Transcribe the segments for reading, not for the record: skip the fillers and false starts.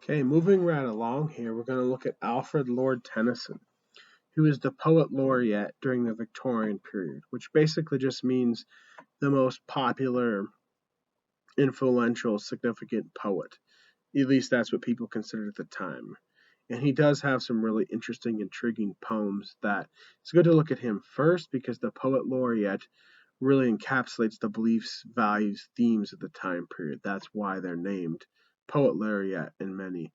Okay, moving right along here, we're going to look at Alfred Lord Tennyson, who is the poet laureate during the Victorian period, which basically just means the most popular, influential, significant poet. At least that's what people considered at the time. And he does have some really interesting, intriguing poems that it's good to look at him first because the poet laureate really encapsulates the beliefs, values, themes of the time period. That's why they're named poet laureate in many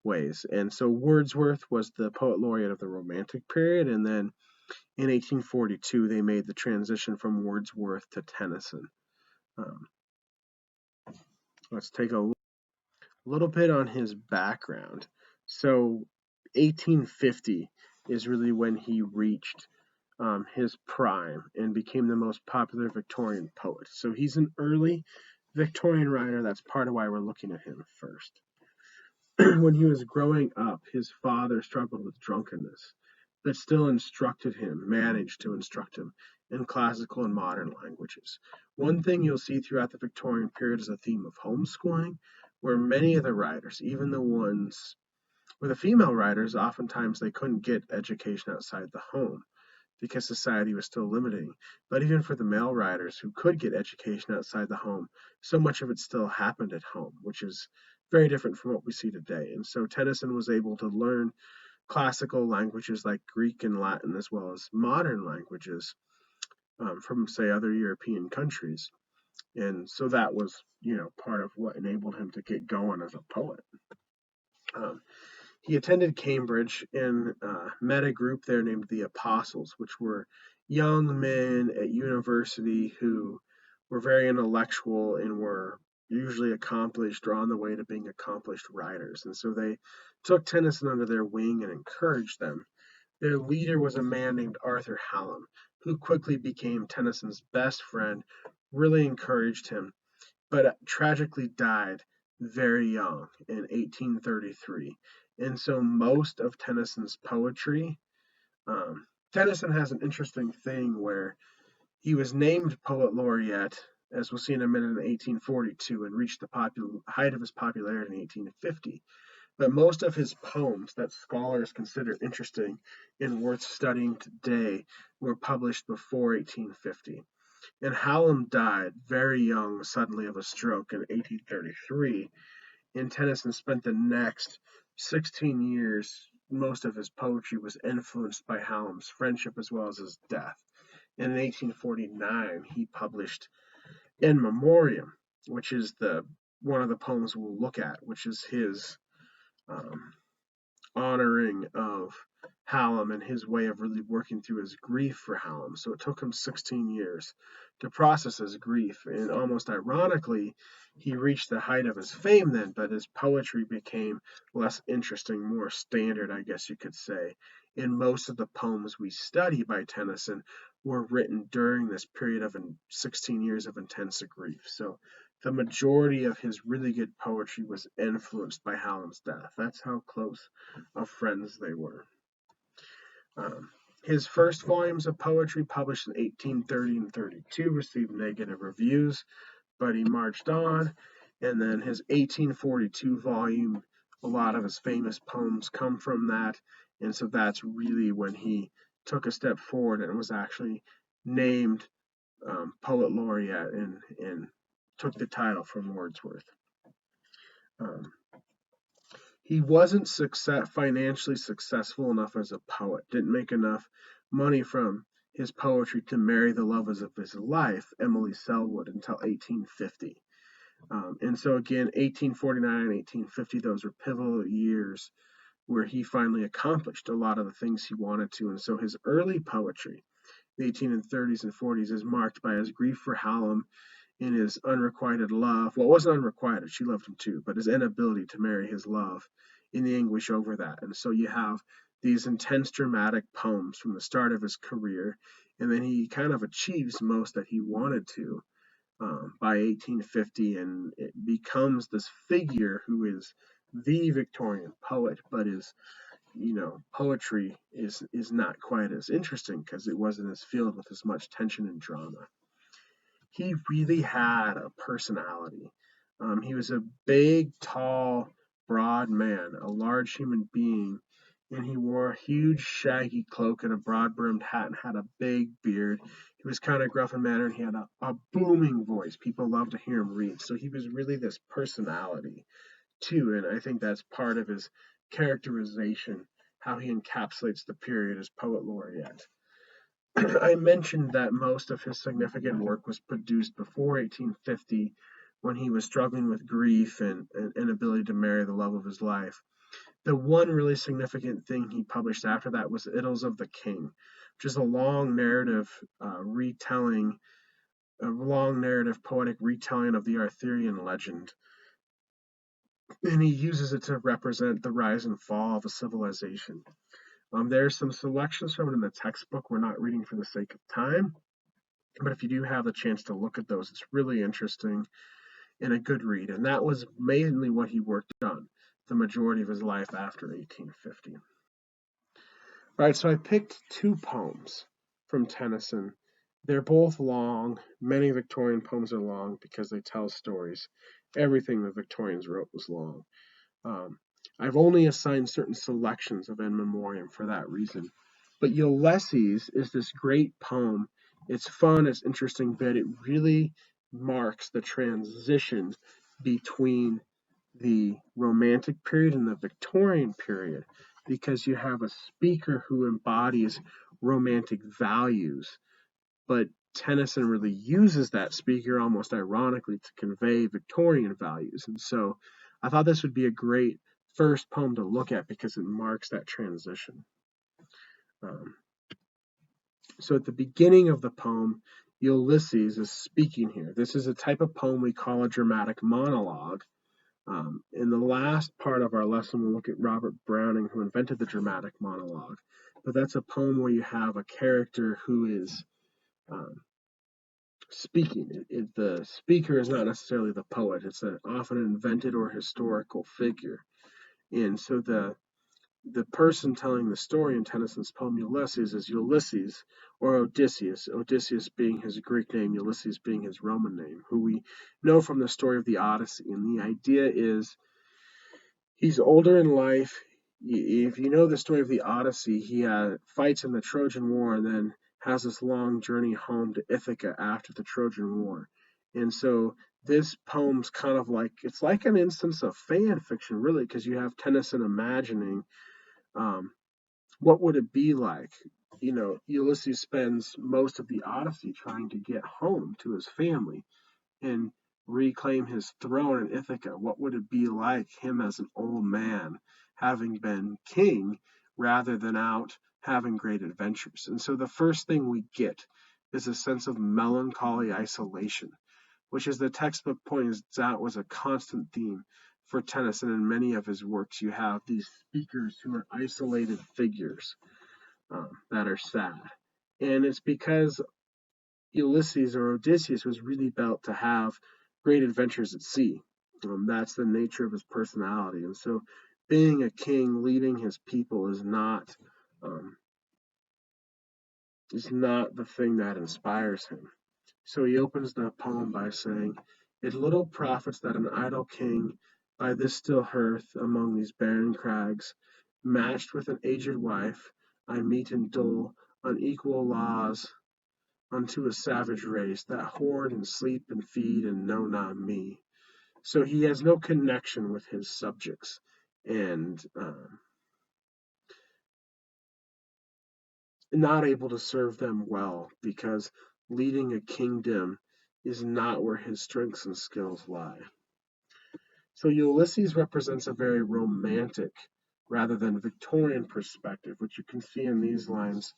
ways. And so Wordsworth was the poet laureate of the Romantic period, and then in 1842 they made the transition from Wordsworth to Tennyson. Um, let's take a little bit on his background. So 1850 is really when he reached his prime and became the most popular Victorian poet. So he's an early Victorian writer. That's part of why we're looking at him first. When he was growing up, his father struggled with drunkenness, but still managed to instruct him in classical and modern languages. One thing you'll see throughout the Victorian period is a theme of homeschooling, where many of the writers, even the ones where the female writers, oftentimes they couldn't get education outside the home because society was still limiting. But even for the male writers who could get education outside the home, so much of it still happened at home, which is very different from what we see today. And so Tennyson was able to learn classical languages like Greek and Latin, as well as modern languages from, say, other European countries. And so that was, part of what enabled him to get going as a poet. Um, he attended Cambridge and met a group there named the Apostles, which were young men at university who were very intellectual and were usually accomplished or on the way to being accomplished writers. And so they took Tennyson under their wing and encouraged them. Their leader was a man named Arthur Hallam, who quickly became Tennyson's best friend, really encouraged him, but tragically died very young in 1833. And so most of Tennyson's poetry, Tennyson has an interesting thing where he was named poet laureate, as we'll see in a minute, in 1842 and reached the height of his popularity in 1850. But most of his poems that scholars consider interesting and worth studying today were published before 1850. And Hallam died very young suddenly of a stroke in 1833, and Tennyson spent the next 16 years, most of his poetry was influenced by Hallam's friendship as well as his death. And in 1849, he published In Memoriam, which is one of the poems we'll look at, which is his um, honoring of Hallam and his way of really working through his grief for Hallam. So it took him 16 years to process his grief. And almost ironically, he reached the height of his fame then, but his poetry became less interesting, more standard, I guess you could say. And most of the poems we study by Tennyson were written during this period of 16 years of intense grief. So the majority of his really good poetry was influenced by Hallam's death. That's how close of friends they were. His first volumes of poetry, published in 1830 and 32, received negative reviews, but he marched on. And then his 1842 volume, a lot of his famous poems come from that. And so that's really when he took a step forward and was actually named poet laureate and took the title from Wordsworth. He wasn't financially successful enough as a poet, didn't make enough money from his poetry to marry the love of his life, Emily Selwood, until 1850. And so again, 1849, 1850, those were pivotal years where he finally accomplished a lot of the things he wanted to. And so his early poetry, the 1830s and 40s, is marked by his grief for Hallam in his unrequited love. Well, it wasn't unrequited, she loved him too, but his inability to marry his love in the anguish over that. And so you have these intense dramatic poems from the start of his career, and then he kind of achieves most that he wanted to by 1850, and it becomes this figure who is the Victorian poet, but his poetry is not quite as interesting because it wasn't as filled with as much tension and drama. He really had a personality. He was a big, tall, broad man, a large human being, and he wore a huge shaggy cloak and a broad-brimmed hat and had a big beard. He was kind of gruff in manner, and he had a booming voice. People loved to hear him read. So he was really this personality too, and I think that's part of his characterization, how he encapsulates the period as poet laureate. I mentioned that most of his significant work was produced before 1850, when he was struggling with grief and an inability to marry the love of his life. The one really significant thing he published after that was Idylls of the King, which is a long narrative retelling, a long narrative poetic retelling of the Arthurian legend. And he uses it to represent the rise and fall of a civilization. There's some selections from it in the textbook. We're not reading for the sake of time, but if you do have the chance to look at those, it's really interesting and a good read. And that was mainly what he worked on the majority of his life after 1850. All right, so I picked two poems from Tennyson. They're both long. Many Victorian poems are long because they tell stories. Everything the Victorians wrote was long. I've only assigned certain selections of In Memoriam for that reason. But Ulysses is this great poem. It's fun, it's interesting, but it really marks the transition between the Romantic period and the Victorian period, because you have a speaker who embodies romantic values, but Tennyson really uses that speaker almost ironically to convey Victorian values. And so I thought this would be a great first poem to look at because it marks that transition. So at the beginning of the poem, Ulysses is speaking here. This is a type of poem we call a dramatic monologue. In the last part of our lesson, we'll look at Robert Browning, who invented the dramatic monologue. But that's a poem where you have a character who is speaking. The speaker is not necessarily the poet. It's often an invented or historical figure. And so the person telling the story in Tennyson's poem Ulysses is Ulysses, or Odysseus, Odysseus being his Greek name, Ulysses being his Roman name, who we know from the story of the Odyssey. And the idea is he's older in life. If you know the story of the Odyssey, he fights in the Trojan War and then has this long journey home to Ithaca after the Trojan War. And so this poem's kind of like, it's like an instance of fan fiction, really, because you have Tennyson imagining what would it be like? Ulysses spends most of the Odyssey trying to get home to his family and reclaim his throne in Ithaca. What would it be like, him as an old man, having been king, rather than out having great adventures? And so the first thing we get is a sense of melancholy isolation, which, as the textbook points out, was a constant theme for Tennyson in many of his works. You have these speakers who are isolated figures that are sad. And it's because Ulysses or Odysseus was really built to have great adventures at sea. That's the nature of his personality. And so being a king, leading his people is not the thing that inspires him. So he opens the poem by saying, "It little profits that an idle king by this still hearth among these barren crags, matched with an aged wife, I meet in dull, unequal laws unto a savage race that hoard and sleep and feed and know not me." So he has no connection with his subjects, and not able to serve them well because leading a kingdom is not where his strengths and skills lie. So Ulysses represents a very romantic rather than Victorian perspective, which you can see in these lines,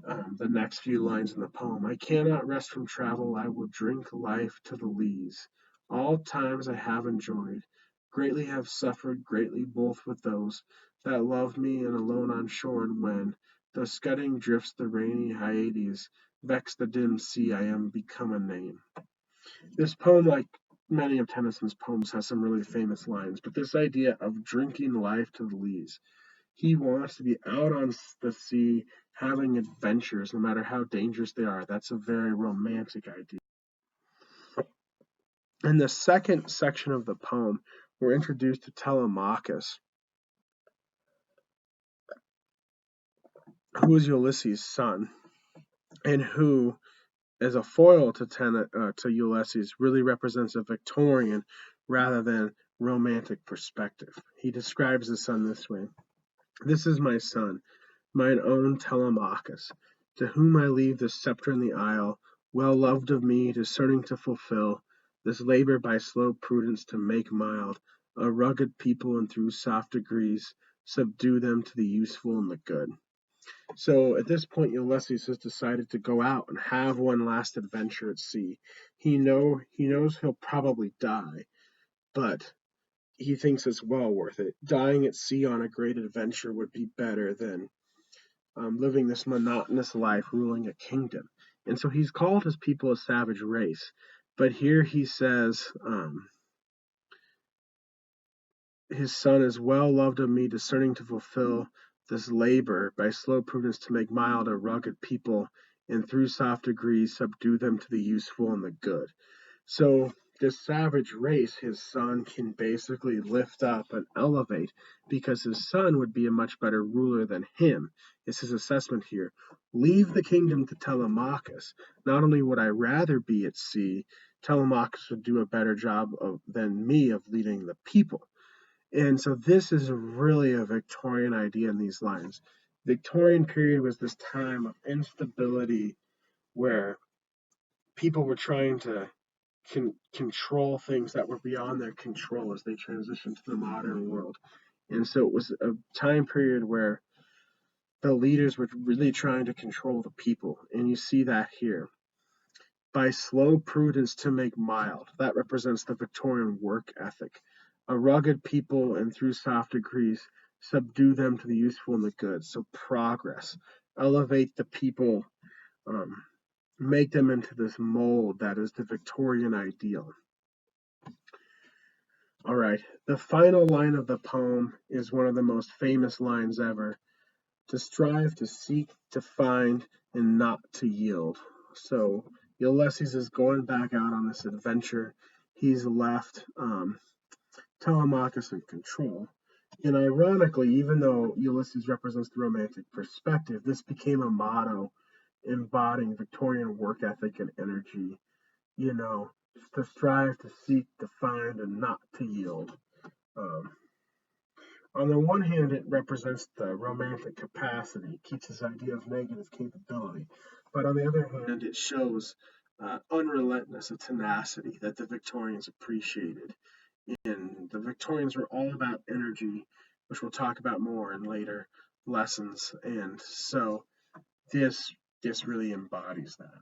the next few lines in the poem. "I cannot rest from travel, I will drink life to the lees. All times I have enjoyed, greatly have suffered, greatly both with those that love me and alone on shore, and when the scudding drifts the rainy Hyades vex the dim sea, I am become a name." This poem, like many of Tennyson's poems, has some really famous lines, but this idea of drinking life to the lees, he wants to be out on the sea having adventures, no matter how dangerous they are. That's a very romantic idea. In the second section of the poem, we're introduced to Telemachus, who is Ulysses' son, and who, as a foil to Ulysses, really represents a Victorian rather than romantic perspective. He describes his son this way: "This is my son, mine own Telemachus, to whom I leave the sceptre in the isle, well loved of me, discerning to fulfill this labor by slow prudence to make mild a rugged people, and through soft degrees subdue them to the useful and the good." So at this point, Ulysses has decided to go out and have one last adventure at sea. He knows he'll probably die, but he thinks it's well worth it. Dying at sea on a great adventure would be better than living this monotonous life ruling a kingdom. And so he's called his people a savage race. But here he says, his son is well loved of me, discerning to fulfill this labor by slow prudence to make mild a rugged people, and through soft degrees subdue them to the useful and the good. So this savage race, his son can basically lift up and elevate because his son would be a much better ruler than him, is his assessment here. Leave the kingdom to Telemachus. Not only would I rather be at sea, Telemachus would do a better job than me of leading the people. And so this is really a Victorian idea in these lines. Victorian period was this time of instability where people were trying to control things that were beyond their control as they transitioned to the modern world. And so it was a time period where the leaders were really trying to control the people. And you see that here. By slow prudence to make mild, that represents the Victorian work ethic. A rugged people, and through soft degrees, subdue them to the useful and the good. So progress, elevate the people, make them into this mold that is the Victorian ideal. All right, the final line of the poem is one of the most famous lines ever: to strive, to seek, to find, and not to yield. So Ulysses is going back out on this adventure. He's left Telemachus in control. And ironically, even though Ulysses represents the romantic perspective, this became a motto embodying Victorian work ethic and energy. You know, to strive, to seek, to find, and not to yield. Um, on the one hand, it represents the romantic capacity, keeps this idea of negative capability. But on the other hand, it shows unrelentless, a tenacity that the Victorians appreciated. And the Victorians were all about energy, which we'll talk about more in later lessons. And so this really embodies that.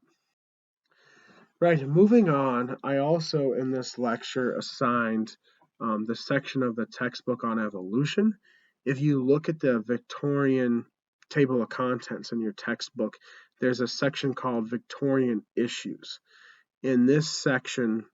Right, moving on, I also in this lecture assigned the section of the textbook on evolution. If you look at the Victorian table of contents in your textbook, there's a section called Victorian Issues. In this section,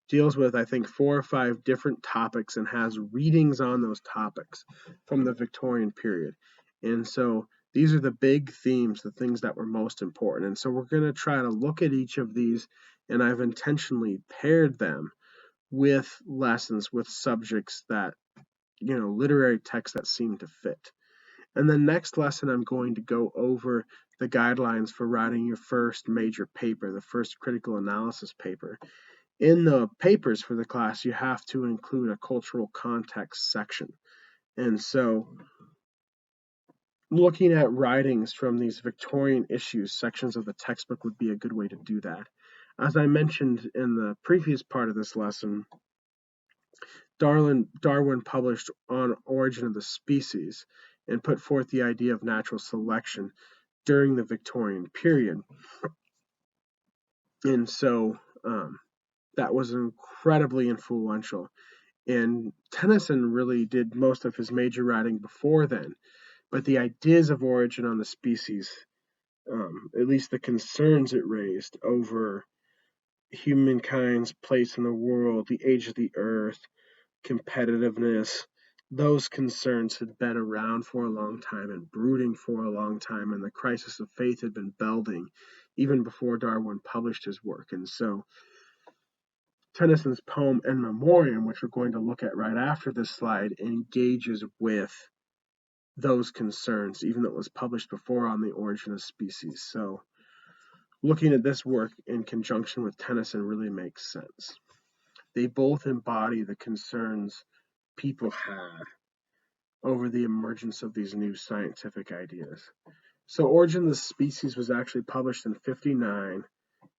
deals with, I think, 4 or 5 different topics and has readings on those topics from the Victorian period. And so these are the big themes, the things that were most important. And so we're going to try to look at each of these, and I've intentionally paired them with lessons, with subjects that, literary texts that seem to fit. And the next lesson, I'm going to go over the guidelines for writing your first major paper, the first critical analysis paper. In the papers for the class, you have to include a cultural context section. And so looking at writings from these Victorian issues, sections of the textbook would be a good way to do that. As I mentioned in the previous part of this lesson, Darwin published On Origin of the Species and put forth the idea of natural selection during the Victorian period. And so that was incredibly influential. And Tennyson really did most of his major writing before then. But the ideas of Origin on the Species, at least the concerns it raised over humankind's place in the world, the age of the earth, competitiveness, those concerns had been around for a long time and brooding for a long time, and the crisis of faith had been building even before Darwin published his work. And so Tennyson's poem In Memoriam, which we're going to look at right after this slide, engages with those concerns, even though it was published before On the Origin of Species. So looking at this work in conjunction with Tennyson really makes sense. They both embody the concerns people had over the emergence of these new scientific ideas. So Origin of the Species was actually published in 1959,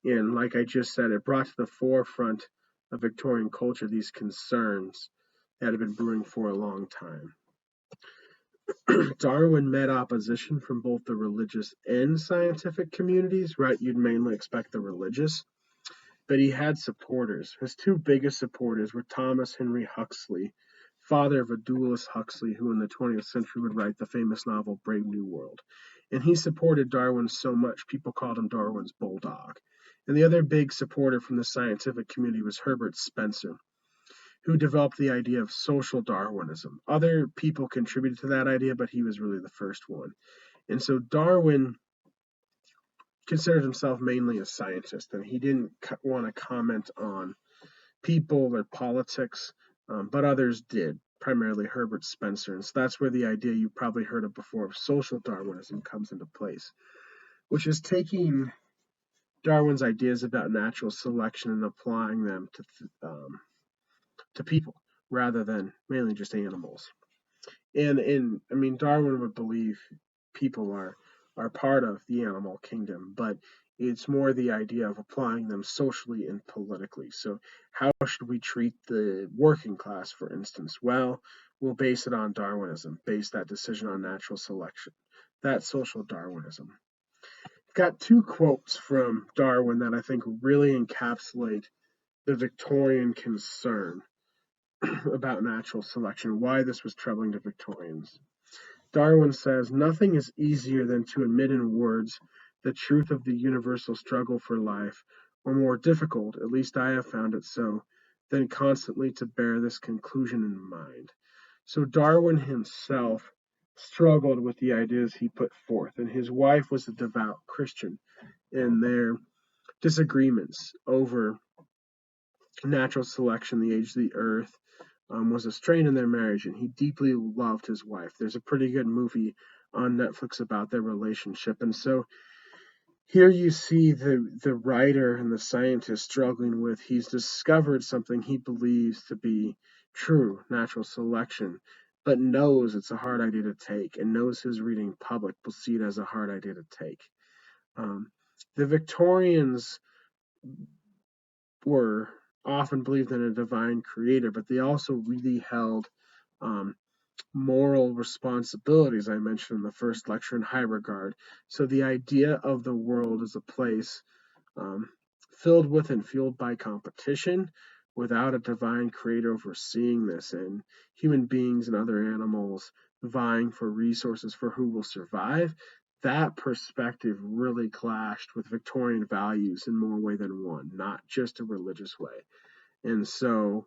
and like I just said, it brought to the forefront of Victorian culture these concerns that had been brewing for a long time. Darwin met opposition from both the religious and scientific communities, right? You'd mainly expect the religious, but he had supporters. His two biggest supporters were Thomas Henry Huxley, father of Aldous Huxley, who in the 20th century would write the famous novel Brave New World. And he supported Darwin so much, people called him Darwin's bulldog. And the other big supporter from the scientific community was Herbert Spencer, who developed the idea of social Darwinism. Other people contributed to that idea, but he was really the first one. And so Darwin considered himself mainly a scientist, and he didn't want to comment on people or politics, but others did, primarily Herbert Spencer. And so that's where the idea you probably heard of before of social Darwinism comes into place, which is taking Darwin's ideas about natural selection and applying them to people rather than mainly just animals. And I mean, Darwin would believe people are part of the animal kingdom, but it's more the idea of applying them socially and politically. So how should we treat the working class, for instance? Well, we'll base it on Darwinism, base that decision on natural selection. That's social Darwinism. I've got two quotes from Darwin that I think really encapsulate the Victorian concern about natural selection, why this was troubling to Victorians. Darwin says, "Nothing is easier than to admit in words the truth of the universal struggle for life, or more difficult, at least I have found it so, than constantly to bear this conclusion in mind." So Darwin himself struggled with the ideas he put forth, and his wife was a devout Christian, and their disagreements over natural selection, the age of the earth, was a strain in their marriage, and he deeply loved his wife. There's a pretty good movie on Netflix about their relationship. And so here you see the writer and the scientist struggling with, he's discovered something he believes to be true, natural selection, but knows it's a hard idea to take, and knows his reading public will see it as a hard idea to take. The Victorians were often believed in a divine creator, but they also really held moral responsibilities, I mentioned in the first lecture, in high regard. So the idea of the world as a place filled with and fueled by competition without a divine creator overseeing this, and human beings and other animals vying for resources for who will survive, that perspective really clashed with Victorian values in more way than one, not just a religious way. And so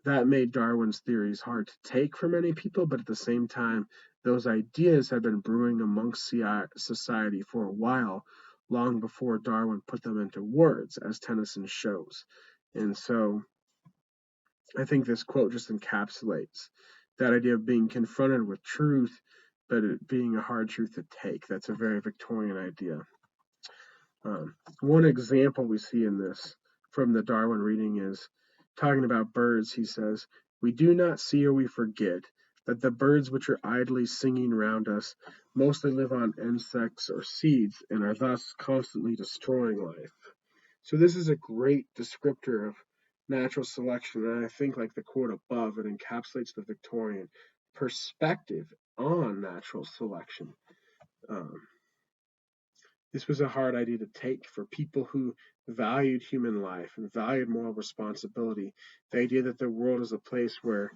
that made Darwin's theories hard to take for many people, but at the same time, those ideas had been brewing amongst society for a while, long before Darwin put them into words, as Tennyson shows. And so I think this quote just encapsulates that idea of being confronted with truth, but it being a hard truth to take. That's a very Victorian idea. One example we see in this from the Darwin reading is talking about birds. He says, "We do not see or we forget that the birds which are idly singing round us mostly live on insects or seeds and are thus constantly destroying life." So this is a great descriptor of natural selection, and I think, like the quote above, it encapsulates the Victorian perspective on natural selection. This was a hard idea to take for people who valued human life and valued moral responsibility. The idea that the world is a place where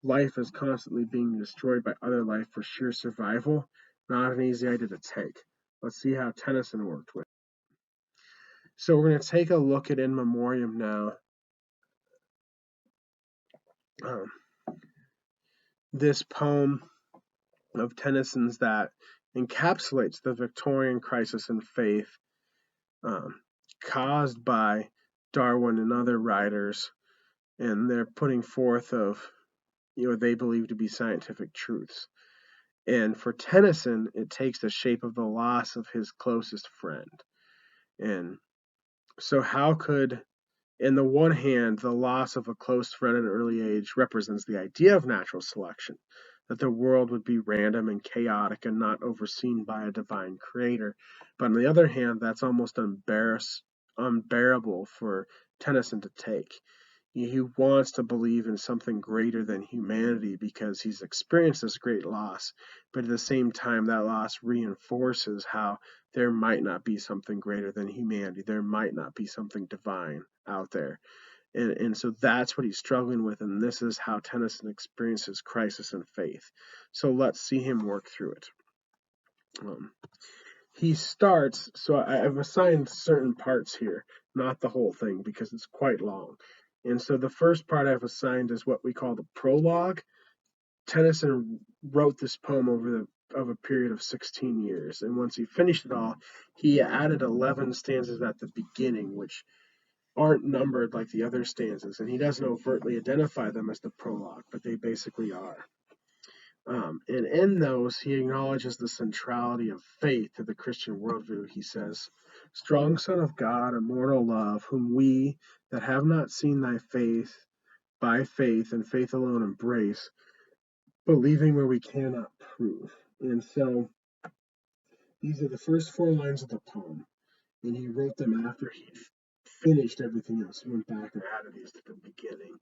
life is constantly being destroyed by other life for sheer survival, not an easy idea to take. Let's see how Tennyson worked with it. So we're going to take a look at In Memoriam now. This poem of Tennyson's that encapsulates the Victorian crisis in faith caused by Darwin and other writers, and they're putting forth of they believe to be scientific truths. And for Tennyson, it takes the shape of the loss of his closest friend. And so how could, in the one hand, the loss of a close friend at an early age represents the idea of natural selection, that the world would be random and chaotic and not overseen by a divine creator. But on the other hand, that's almost unbearable for Tennyson to take. He wants to believe in something greater than humanity because he's experienced this great loss, but at the same time, that loss reinforces how there might not be something greater than humanity. There might not be something divine out there. And so that's what he's struggling with, and this is how Tennyson experiences crisis in faith. So let's see him work through it. He starts, so I've assigned certain parts here, not the whole thing because it's quite long. And so the first part I've assigned is what we call the prologue. Tennyson wrote this poem over a period of 16 years, and once he finished it all, he added 11 stanzas at the beginning, which aren't numbered like the other stanzas, and he doesn't overtly identify them as the prologue, but they basically are. And in those, he acknowledges the centrality of faith to the Christian worldview. He says, "Strong Son of God, immortal love, whom we that have not seen thy face, by faith and faith alone embrace, believing where we cannot prove." And so these are the first 4 lines of the poem, and he wrote them after he finished everything else. He went back and added these to the beginning.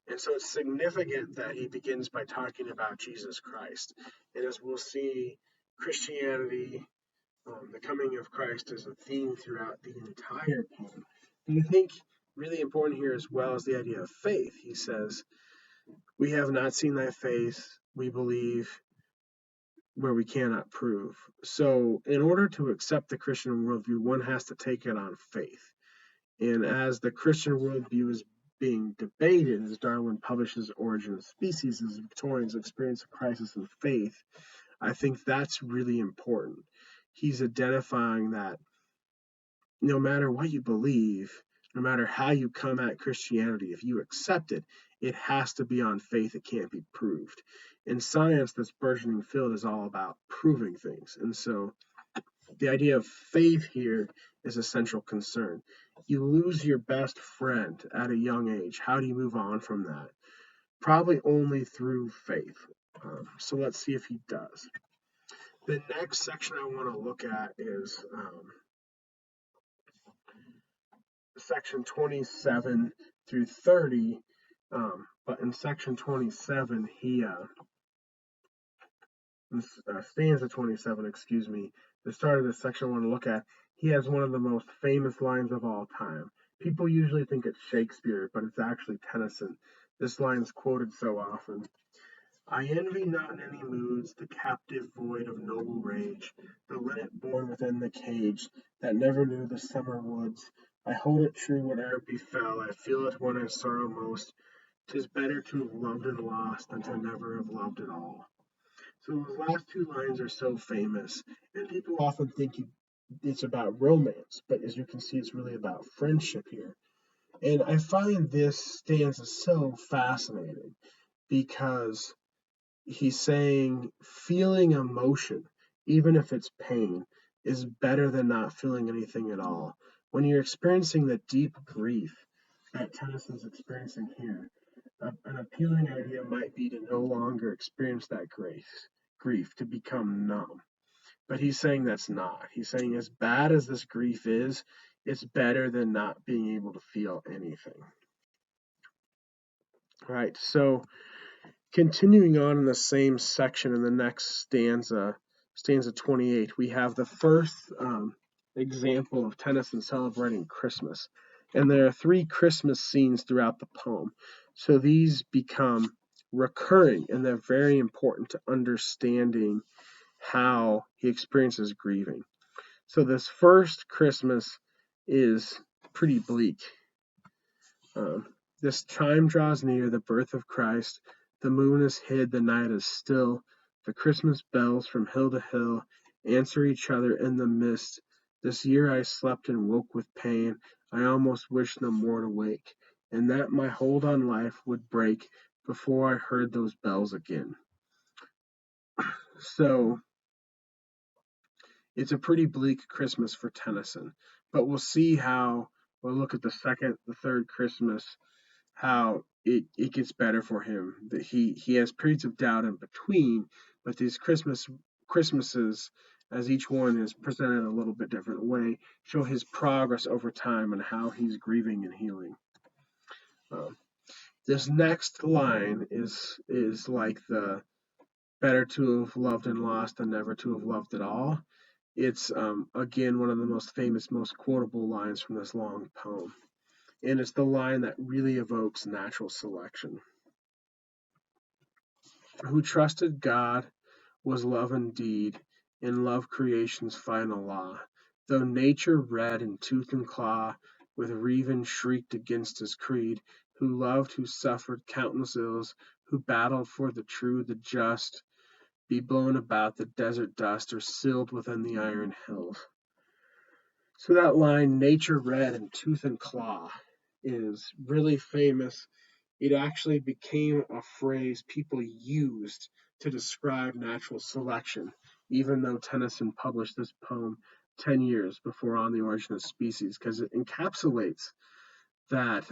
And so it's significant that he begins by talking about Jesus Christ. And as we'll see, Christianity, the coming of Christ, is a theme throughout the entire poem. And I think really important here as well is the idea of faith. He says, "We have not seen thy face, we believe where we cannot prove." So in order to accept the Christian worldview, one has to take it on faith. And as the Christian worldview is being debated, as Darwin publishes Origin of Species, as Victorians experience a crisis in faith, I think that's really important. He's identifying that no matter what you believe, no matter how you come at Christianity, if you accept it, it has to be on faith. It can't be proved. In science, this burgeoning field is all about proving things. And so the idea of faith here is a central concern. You lose your best friend at a young age. How do you move on from that? Probably only through faith. So let's see if he does. The next section I want to look at is section 27 through 30. But in section 27, stanza 27, excuse me, the start of this section I want to look at, he has one of the most famous lines of all time. People usually think it's Shakespeare, but it's actually Tennyson. This line is quoted so often. "I envy not in any moods the captive void of noble rage, the linnet born within the cage that never knew the summer woods. I hold it true whate'er befell, I feel it when I sorrow most. 'Tis better to have loved and lost than to never have loved at all." So those last 2 lines are so famous, and people often think it's about romance, but as you can see, it's really about friendship here. And I find this stanza so fascinating because he's saying feeling emotion, even if it's pain, is better than not feeling anything at all. When you're experiencing the deep grief that Tennyson's experiencing here, an appealing idea might be to no longer experience that grief, to become numb. But he's saying that's not. He's saying as bad as this grief is, it's better than not being able to feel anything. All right, so continuing on in the same section in the next stanza, stanza 28, we have the first example of Tennyson celebrating Christmas. And there are 3 Christmas scenes throughout the poem. So these become recurring, and they're very important to understanding how he experiences grieving. So this first Christmas is pretty bleak. This time draws near, the birth of Christ. The moon is hid, the night is still. The Christmas bells from hill to hill answer each other in the mist. This year I slept and woke with pain. I almost wished no more to wake, and that my hold on life would break before I heard those bells again. So it's a pretty bleak Christmas for Tennyson, but we'll see how we'll look at the second, the third Christmas, how it gets better for him. That he has periods of doubt in between, but these Christmases, as each one is presented in a little bit different way, show his progress over time and how he's grieving and healing. Um, this next line is like the better to have loved and lost than never to have loved at all. It's again one of the most famous, most quotable lines from this long poem, and it's the line that really evokes natural selection. Who trusted God was love indeed, in love creation's final law. Though nature red in tooth and claw, with reven shrieked against his creed, who loved, who suffered countless ills, who battled for the true, the just, be blown about the desert dust, or sealed within the iron hills. So that line, nature red in tooth and claw, is really famous. It actually became a phrase people used to describe natural selection, even though Tennyson published this poem 10 years before On the Origin of Species, because it encapsulates that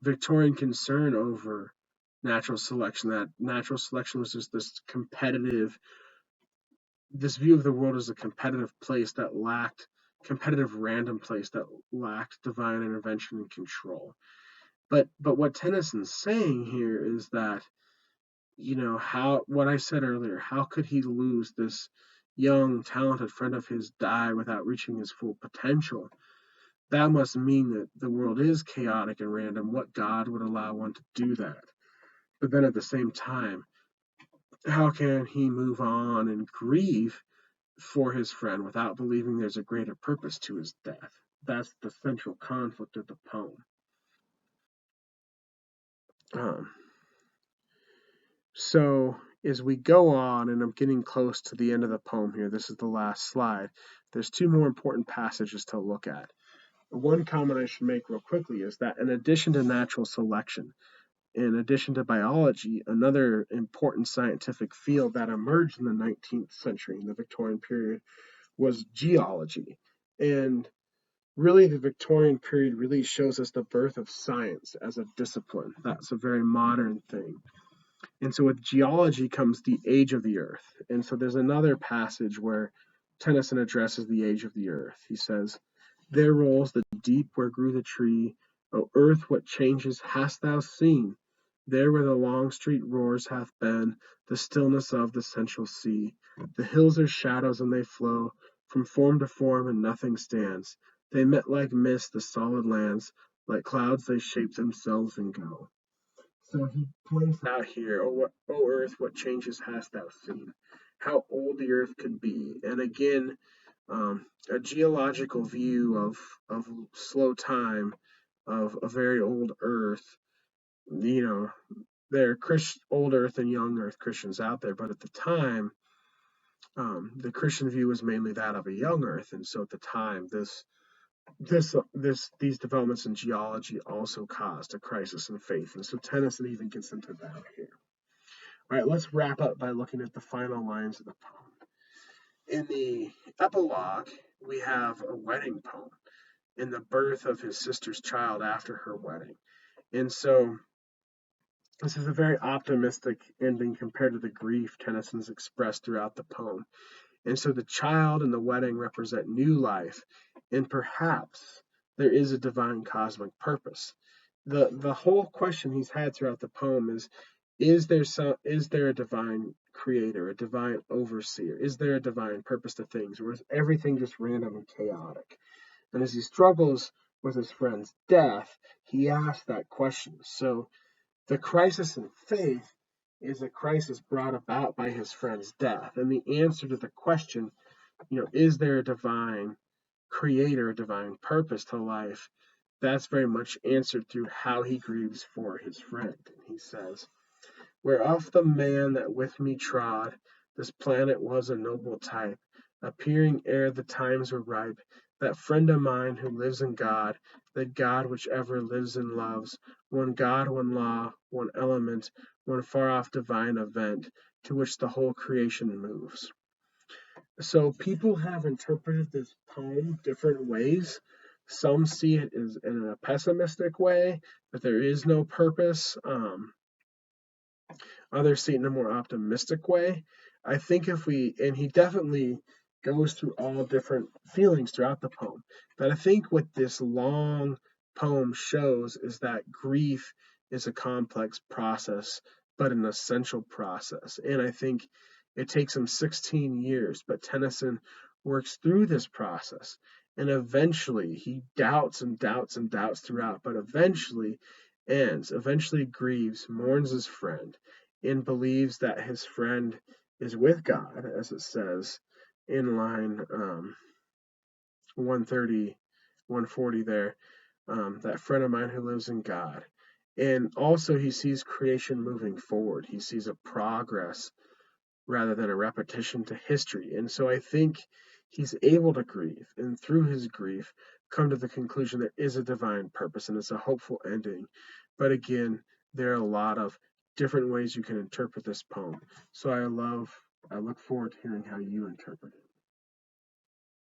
Victorian concern over natural selection, that natural selection was just this view of the world as a competitive place that lacked competitive random place that lacked divine intervention and control. But what Tennyson's saying here is that, how what I said earlier, how could he lose this young, talented friend of his die without reaching his full potential? That must mean that the world is chaotic and random. What God would allow one to do that? But then at the same time, how can he move on and grieve for his friend without believing there's a greater purpose to his death? That's the central conflict of the poem. Um, So as we go on, and I'm getting close to the end of the poem here, this is the last slide. There's two more important passages to look at. One comment I should make real quickly is that in addition to natural selection, in addition to biology, another important scientific field that emerged in the 19th century, in the Victorian period, was geology. And really, the Victorian period really shows us the birth of science as a discipline. That's a very modern thing. And so with geology comes the age of the earth. And so there's another passage where Tennyson addresses the age of the earth. He says, there rolls the deep where grew the tree. O earth, what changes hast thou seen? There where the long street roars hath been the stillness of the central sea. The hills are shadows and they flow from form to form and nothing stands. They met like mist the solid lands, like clouds they shape themselves and go. So he points out here, O earth, what changes hast thou seen? How old the earth could be. And again, a geological view of slow time, of a very old earth. There are old earth and young earth Christians out there, but at the time, the Christian view was mainly that of a young earth. And so at the time, these developments in geology also caused a crisis in faith, and so Tennyson even gets into that here. All right, let's wrap up by looking at the final lines of the poem. In the epilogue, we have a wedding poem in the birth of his sister's child after her wedding, and so this is a very optimistic ending compared to the grief Tennyson's expressed throughout the poem. And so the child and the wedding represent new life, and perhaps there is a divine cosmic purpose. The whole question he's had throughout the poem is there a divine creator, a divine overseer? Is there a divine purpose to things, or is everything just random and chaotic? And as he struggles with his friend's death, he asks that question. So the crisis in faith is a crisis brought about by his friend's death. And the answer to the question, is there a divine creator, a divine purpose to life? That's very much answered through how he grieves for his friend. And he says, where of the man that with me trod, this planet was a noble type, appearing ere the times were ripe, that friend of mine who lives in God, that God which ever lives and loves, one God, one law, one element, one far off divine event, to which the whole creation moves. So people have interpreted this poem different ways. Some see it as in a pessimistic way, that there is no purpose. Others see it in a more optimistic way. I think and he definitely goes through all different feelings throughout the poem. But I think what this long poem shows is that grief is a complex process, but an essential process. And I think it takes him 16 years, but Tennyson works through this process. And eventually he doubts and doubts and doubts throughout, but eventually ends, eventually grieves, mourns his friend, and believes that his friend is with God, as it says in line 130, 140 there, that friend of mine who lives in God. And also, he sees creation moving forward. He sees a progress rather than a repetition to history. And so I think he's able to grieve, and through his grief, come to the conclusion there is a divine purpose and it's a hopeful ending. But again, there are a lot of different ways you can interpret this poem. So I look forward to hearing how you interpret it.